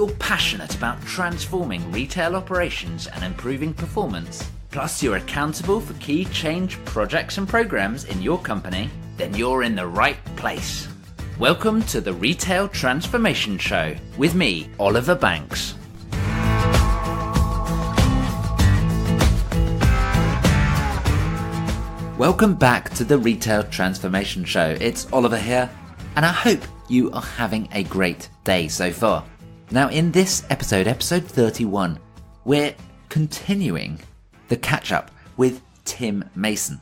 you're passionate about transforming retail operations and improving performance, plus you're accountable for key change projects and programs in your company, then you're in the right place. Welcome to the Retail Transformation Show with me, Oliver Banks. Welcome back to the Retail Transformation Show. It's Oliver here, and I hope you are having a great day so far. Now, in this episode 31, we're continuing the catch-up with Tim Mason.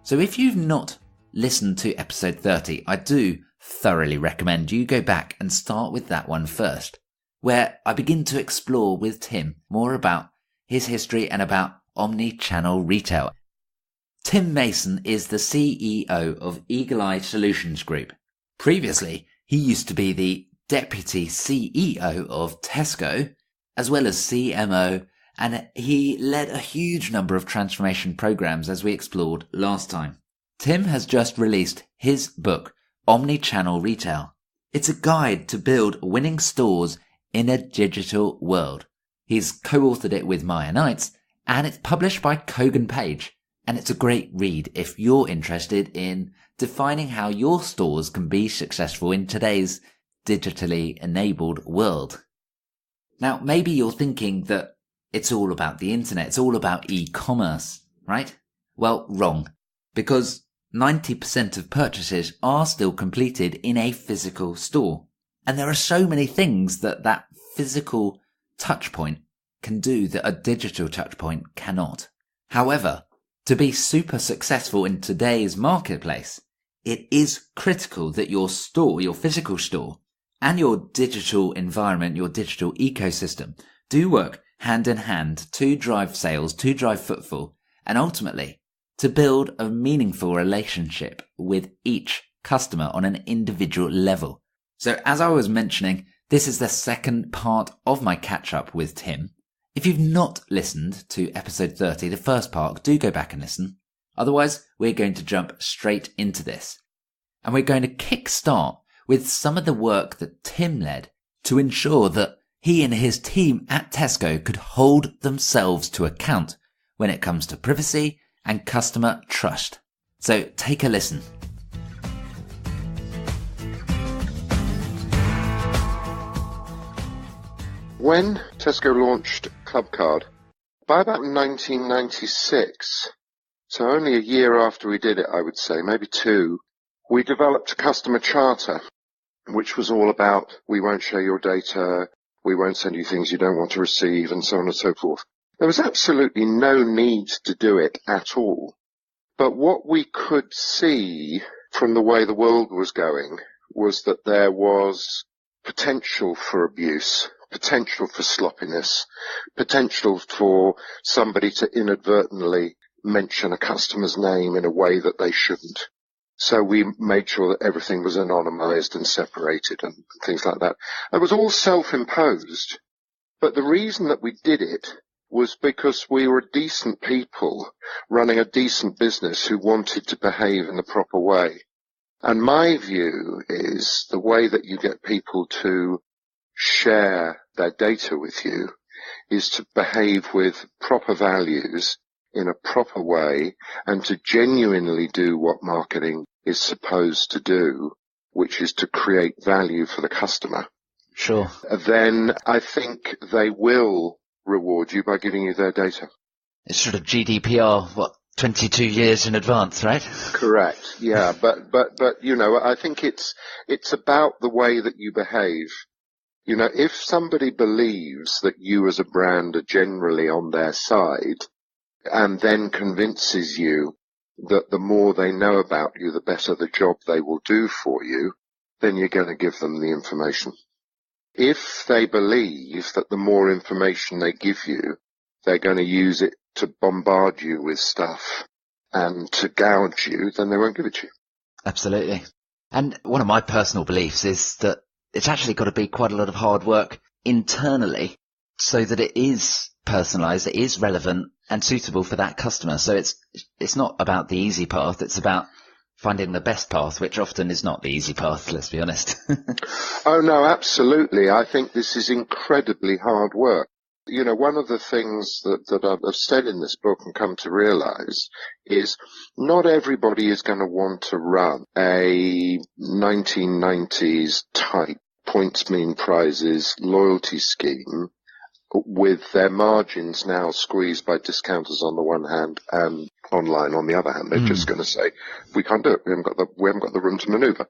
So if you've not listened to episode 30, I do thoroughly recommend you go back and start with that one first, where I begin to explore with Tim more about his history and about Omnichannel Retail. Tim Mason is the CEO of Eagle Eye Solutions Group. Previously, he used to be the Deputy CEO of Tesco, as well as CMO, and he led a huge number of transformation programs as we explored last time. Tim has just released his book, Omnichannel Retail. It's a guide to build winning stores in a digital world. He's co-authored it with Maya Knights, and it's published by Kogan Page. And it's a great read if you're interested in defining how your stores can be successful in today's digitally enabled world. Now, maybe you're thinking that it's all about the internet, it's all about e-commerce, right? Well, wrong, because 90% of purchases are still completed in a physical store. And there are so many things that physical touchpoint can do that a digital touchpoint cannot. However, to be super successful in today's marketplace, it is critical that your store, your physical store, and your digital environment, your digital ecosystem, do work hand in hand to drive sales, to drive footfall, and ultimately to build a meaningful relationship with each customer on an individual level. So as I was mentioning, this is the second part of my catch-up with Tim. If you've not listened to episode 30, the first part, do go back and listen. Otherwise, we're going to jump straight into this. And we're going to kickstart with some of the work that Tim led to ensure that he and his team at Tesco could hold themselves to account when it comes to privacy and customer trust. So take a listen. When Tesco launched Clubcard, by about 1996, so only a year after we did it, I would say, maybe two, we developed a customer charter, which was all about, we won't share your data, we won't send you things you don't want to receive, and so on and so forth. There was absolutely no need to do it at all. But what we could see from the way the world was going was that there was potential for abuse, potential for sloppiness, potential for somebody to inadvertently mention a customer's name in a way that they shouldn't. So we made sure that everything was anonymized and separated and things like that. It was all self-imposed, but the reason that we did it was because we were decent people running a decent business who wanted to behave in the proper way. And my view is the way that you get people to share their data with you is to behave with proper values in a proper way and to genuinely do what marketing is supposed to do, which is to create value for the customer. Sure. Then I think they will reward you by giving you their data. It's sort of GDPR, 22 years in advance, right? Correct. Yeah, but you know, I think it's about the way that you behave. You know, if somebody believes that you as a brand are generally on their side and then convinces you that the more they know about you, the better the job they will do for you, then you're going to give them the information. If they believe that the more information they give you, they're going to use it to bombard you with stuff and to gouge you, then they won't give it to you. Absolutely. And one of my personal beliefs is that it's actually got to be quite a lot of hard work internally so that it is personalized, it is relevant and suitable for that customer. So it's not about the easy path. It's about finding the best path, which often is not the easy path, let's be honest. Oh, no, absolutely. I think this is incredibly hard work. You know, one of the things that I've said in this book and come to realize is not everybody is going to want to run a 1990s type points mean prizes loyalty scheme with their margins now squeezed by discounters on the one hand and online on the other hand. They're just going to say, we can't do it. We haven't got the room to maneuver.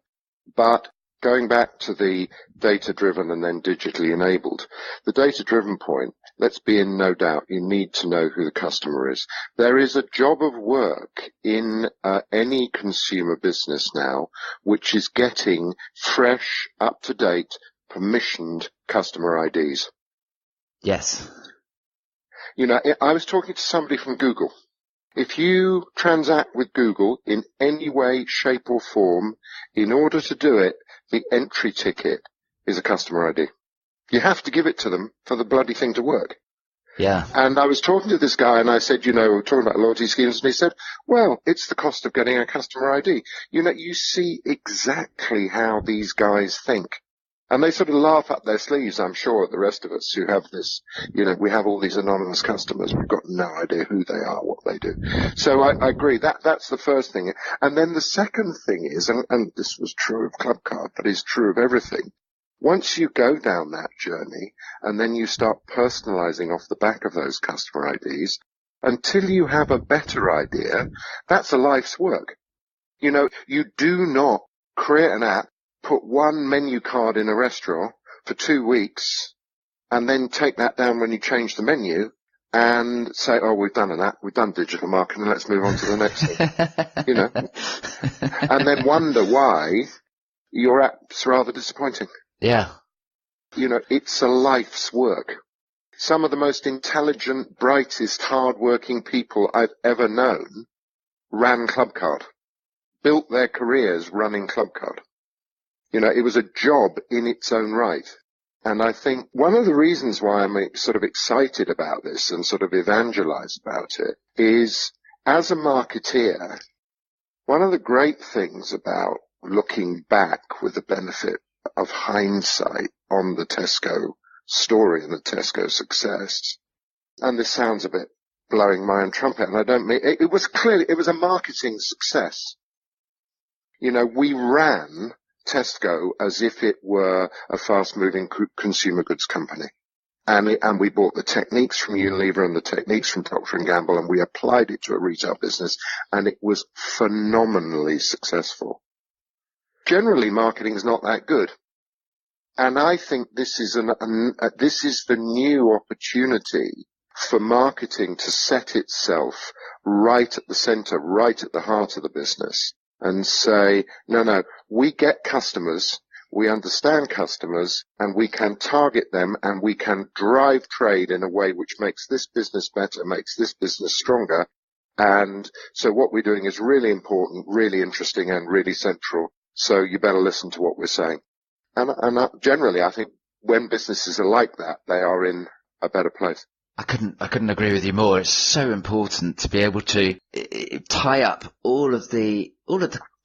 But going back to the data-driven and then digitally enabled, the data-driven point, let's be in no doubt, you need to know who the customer is. There is a job of work in any consumer business now, which is getting fresh, up-to-date, permissioned customer IDs. Yes. You know, I was talking to somebody from Google. If you transact with Google in any way, shape or form, in order to do it, the entry ticket is a customer ID. You have to give it to them for the bloody thing to work. Yeah. And I was talking to this guy and I said, you know, we're talking about loyalty schemes, and he said, well, it's the cost of getting a customer ID. You know, you see exactly how these guys think. And they sort of laugh up their sleeves, I'm sure, at the rest of us who have this, you know, we have all these anonymous customers. We've got no idea who they are, what they do. So I agree. That's the first thing. And then the second thing is, and this was true of Clubcard, but is true of everything. Once you go down that journey and then you start personalizing off the back of those customer IDs, until you have a better idea, that's a life's work. You know, you do not create an app, put one menu card in a restaurant for 2 weeks, and then take that down when you change the menu and say, oh, we've done an app, we've done digital marketing, let's move on to the next thing, you know, and then wonder why your app's rather disappointing. Yeah. You know, it's a life's work. Some of the most intelligent, brightest, hard-working people I've ever known ran Clubcard, built their careers running Clubcard. You know, it was a job in its own right. And I think one of the reasons why I'm sort of excited about this and sort of evangelize about it is, as a marketeer, one of the great things about looking back with the benefit of hindsight on the Tesco story and the Tesco success, and this sounds a bit blowing my own trumpet, and I don't mean, it was clearly, it was a marketing success. You know, we ran Tesco as if it were a fast-moving consumer goods company. And we bought the techniques from Unilever and the techniques from Procter & Gamble, and we applied it to a retail business, and it was phenomenally successful. Generally, marketing is not that good. And I think this is this is the new opportunity for marketing to set itself right at the center, right at the heart of the business, and say, no, we get customers, we understand customers, and we can target them, and we can drive trade in a way which makes this business better, makes this business stronger. And so what we're doing is really important, really interesting, and really central. So you better listen to what we're saying. And generally, I think when businesses are like that, they are in a better place. I couldn't agree with you more. It's so important to be able to tie up all of the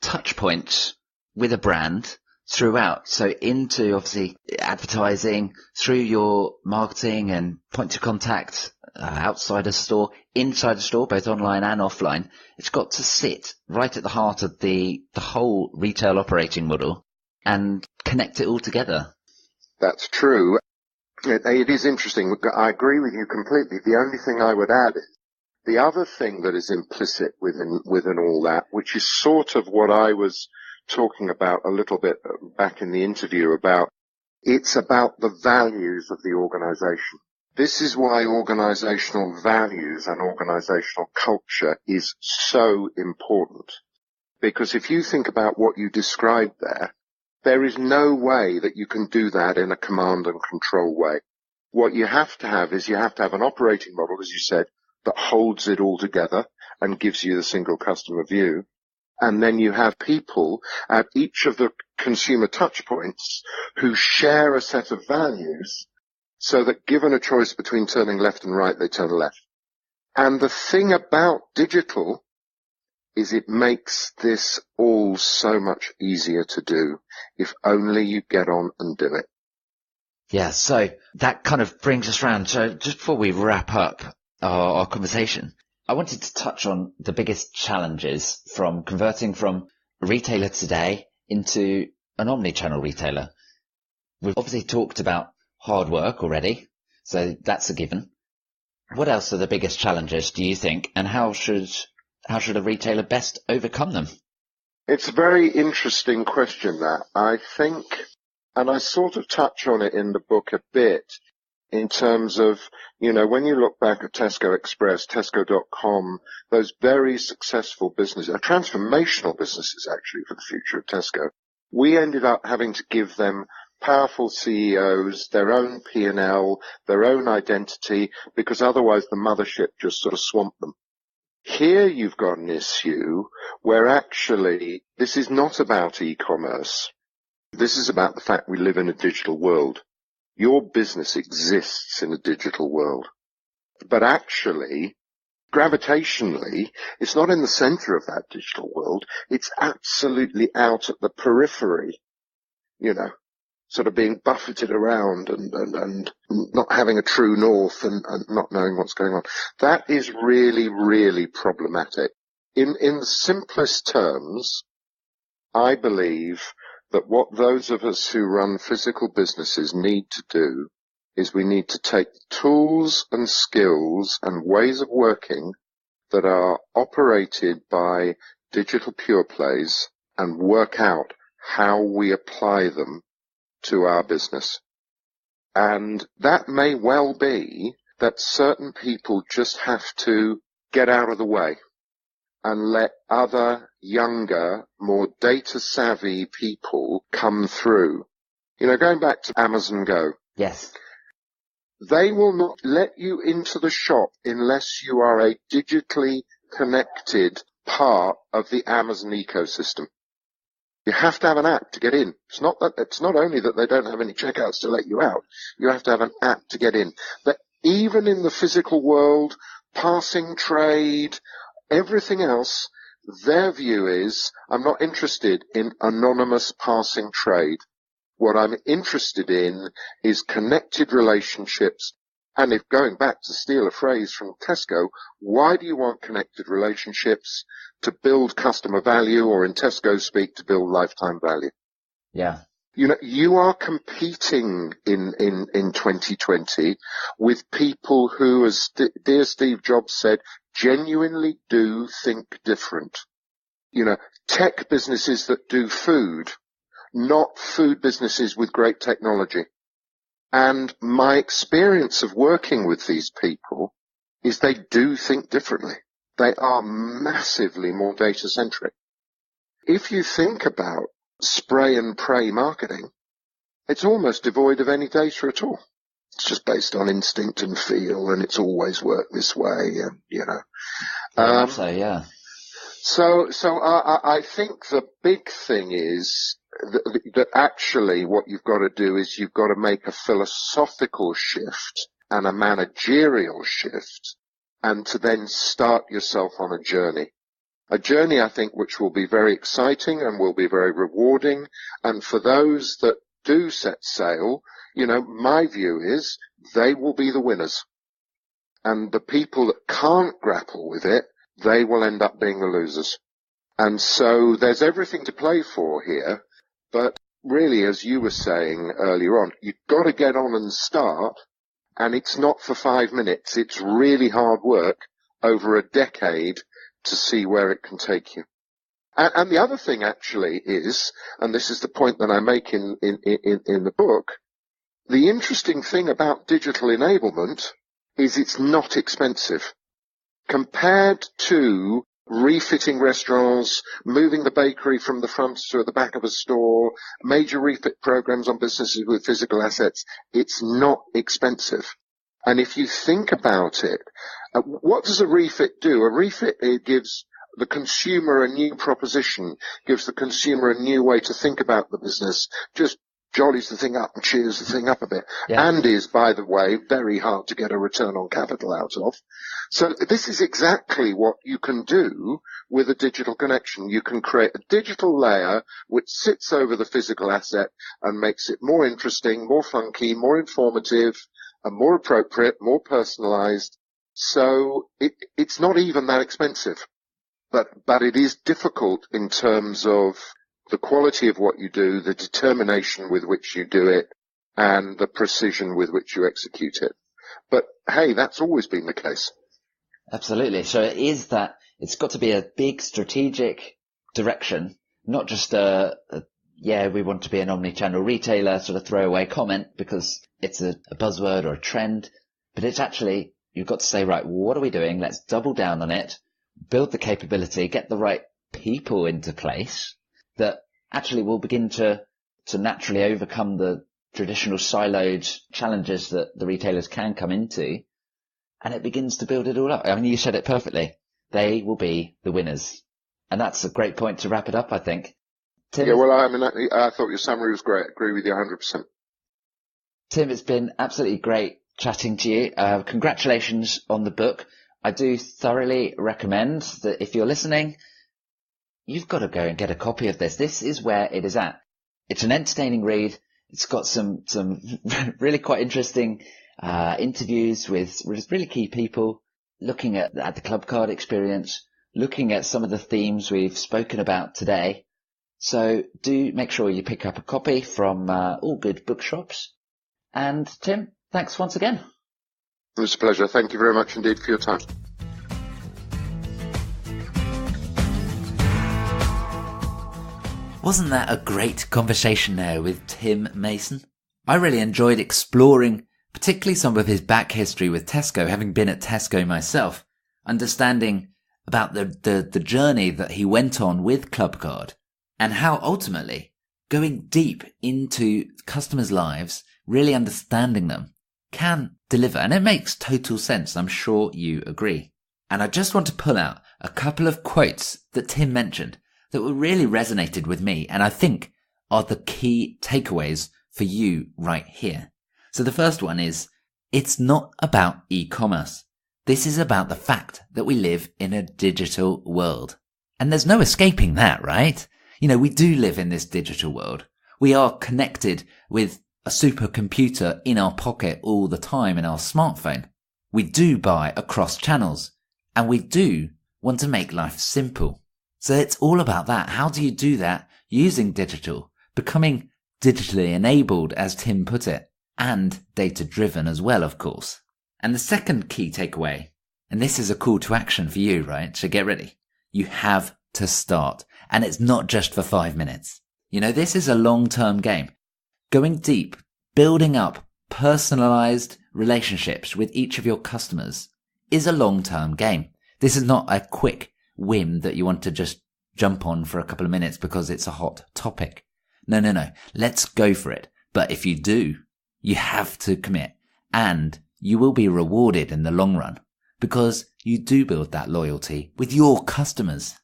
touch points with a brand throughout. So into obviously advertising, through your marketing and point of contact, outside a store, inside a store, both online and offline. It's got to sit right at the heart of the whole retail operating model and connect it all together. That's true. It is interesting. I agree with you completely. The only thing I would add is the other thing that is implicit within all that, which is sort of what I was talking about a little bit back in the interview about, it's about the values of the organization. This is why organizational values and organizational culture is so important. Because if you think about what you described there is no way that you can do that in a command and control way. What you have to have is you have to have an operating model, as you said, that holds it all together and gives you the single customer view. And then you have people at each of the consumer touch points who share a set of values so that given a choice between turning left and right, they turn left. And the thing about digital is it makes this all so much easier to do if only you get on and do it. Yeah, so that kind of brings us round. So just before we wrap up our conversation, I wanted to touch on the biggest challenges from converting from a retailer today into an omnichannel retailer. We've obviously talked about hard work already, so that's a given. What else are the biggest challenges, do you think, and how should a retailer best overcome them? It's a very interesting question, that. I think, and I sort of touch on it in the book a bit, in terms of, when you look back at Tesco Express, Tesco.com, those very successful businesses, transformational businesses actually for the future of Tesco, we ended up having to give them powerful CEOs, their own P&L, their own identity, because otherwise the mothership just sort of swamped them. Here you've got an issue where actually this is not about e-commerce. This is about the fact we live in a digital world. Your business exists in a digital world. But actually, gravitationally, it's not in the center of that digital world. It's absolutely out at the periphery, sort of being buffeted around and not having a true north and not knowing what's going on. That is really, really problematic. In the simplest terms, I believe that what those of us who run physical businesses need to do is we need to take tools and skills and ways of working that are operated by digital pure plays and work out how we apply them to our business. And that may well be that certain people just have to get out of the way and let other, younger, more data-savvy people come through. Going back to Amazon Go. Yes. They will not let you into the shop unless you are a digitally connected part of the Amazon ecosystem. You have to have an app to get in. It's not only that they don't have any checkouts to let you out. You have to have an app to get in. But even in the physical world, passing trade, everything else, their view is, I'm not interested in anonymous passing trade. What I'm interested in is connected relationships. And if going back to steal a phrase from Tesco, why do you want connected relationships? To build customer value, or in Tesco speak, to build lifetime value. Yeah. You are competing in 2020 with people who, as dear Steve Jobs said, genuinely do think different. Tech businesses that do food, not food businesses with great technology. And my experience of working with these people is they do think differently. They are massively more data-centric. If you think about spray and pray marketing, it's almost devoid of any data at all. It's just based on instinct and feel, and it's always worked this way, Yeah. So I think the big thing is that actually what you've got to do is you've got to make a philosophical shift and a managerial shift, and to then start yourself on a journey. A journey, I think, which will be very exciting and will be very rewarding. And for those that do set sail, my view is they will be the winners. And the people that can't grapple with it, they will end up being the losers. And so there's everything to play for here. But really, as you were saying earlier on, you've got to get on and start. And it's not for 5 minutes. It's really hard work over a decade to see where it can take you. And the other thing actually is, and this is the point that I make in the book, the interesting thing about digital enablement is it's not expensive. Compared to refitting restaurants, moving the bakery from the front to the back of a store, major refit programs on businesses with physical assets, it's not expensive. And if you think about it, what does a refit do? A refit, it gives the consumer a new proposition, gives the consumer a new way to think about the business, just jollies the thing up and cheers the thing up a bit. Yeah. And is, by the way, very hard to get a return on capital out of. So this is exactly what you can do with a digital connection. You can create a digital layer which sits over the physical asset and makes it more interesting, more funky, more informative, and more appropriate, more personalized. So it's not even that expensive, but it is difficult in terms of the quality of what you do, the determination with which you do it, and the precision with which you execute it. But hey, that's always been the case. Absolutely. So it is that it's got to be a big strategic direction, not just we want to be an omnichannel retailer sort of throwaway comment because it's a buzzword or a trend, but it's actually, you've got to say, right, what are we doing? Let's double down on it, build the capability, get the right people into place that actually will begin to naturally overcome the traditional siloed challenges that the retailers can come into. And it begins to build it all up. I mean, you said it perfectly. They will be the winners. And that's a great point to wrap it up, I think. Tim, yeah, well, I thought your summary was great. I agree with you 100%. Tim, it's been absolutely great chatting to you. Congratulations on the book. I do thoroughly recommend that if you're listening, you've got to go and get a copy of this. This is where it is at. It's an entertaining read. It's got some really quite interesting interviews with really key people, looking at the Clubcard experience, looking at some of the themes we've spoken about today. So do make sure you pick up a copy from all good bookshops. And Tim, thanks once again. It was a pleasure. Thank you very much indeed for your time. Wasn't that a great conversation there with Tim Mason? I really enjoyed exploring particularly some of his back history with Tesco, having been at Tesco myself, understanding about the journey that he went on with Clubcard and how ultimately going deep into customers' lives, really understanding them, can deliver. And it makes total sense. I'm sure you agree. And I just want to pull out a couple of quotes that Tim mentioned that were really resonated with me and I think are the key takeaways for you right here. So the first one is, it's not about e-commerce. This is about the fact that we live in a digital world. And there's no escaping that, right? You know, we do live in this digital world. We are connected with a supercomputer in our pocket all the time in our smartphone. We do buy across channels and we do want to make life simple. So it's all about that. How do you do that using digital, becoming digitally enabled, as Tim put it, and data driven as well, of course. And the second key takeaway, and this is a call to action for you, right? So get ready. You have to start. And it's not just for 5 minutes. You know, this is a long-term game. Going deep, building up personalized relationships with each of your customers is a long-term game. This is not a quick whim that you want to just jump on for a couple of minutes because it's a hot topic. No. Let's go for it. But if you do, you have to commit and you will be rewarded in the long run because you do build that loyalty with your customers.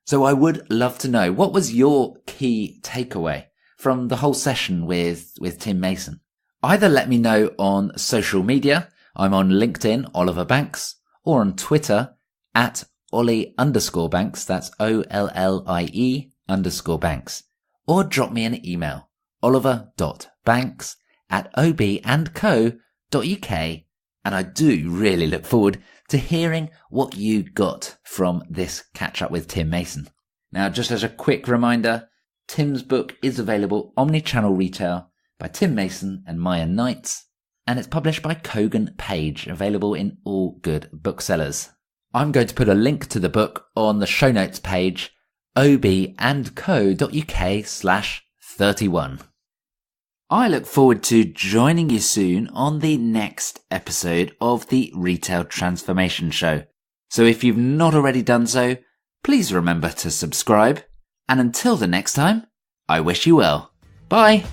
So I would love to know, what was your key takeaway from the whole session with Tim Mason? Either let me know on social media. I'm on LinkedIn, Oliver Banks, or on Twitter at Ollie_Banks. That's OLLIE_Banks. Or drop me an email, oliver.banks@OB&Co.uk. And I do really look forward to hearing what you got from this catch up with Tim Mason. Now, just as a quick reminder, Tim's book is available, Omnichannel Retail, by Tim Mason and Maya Knights, and it's published by Kogan Page, available in all good booksellers. I'm going to put a link to the book on the show notes page, ob&co.uk/31. I look forward to joining you soon on the next episode of the Retail Transformation Show. So if you've not already done so, please remember to subscribe. And until the next time, I wish you well. Bye.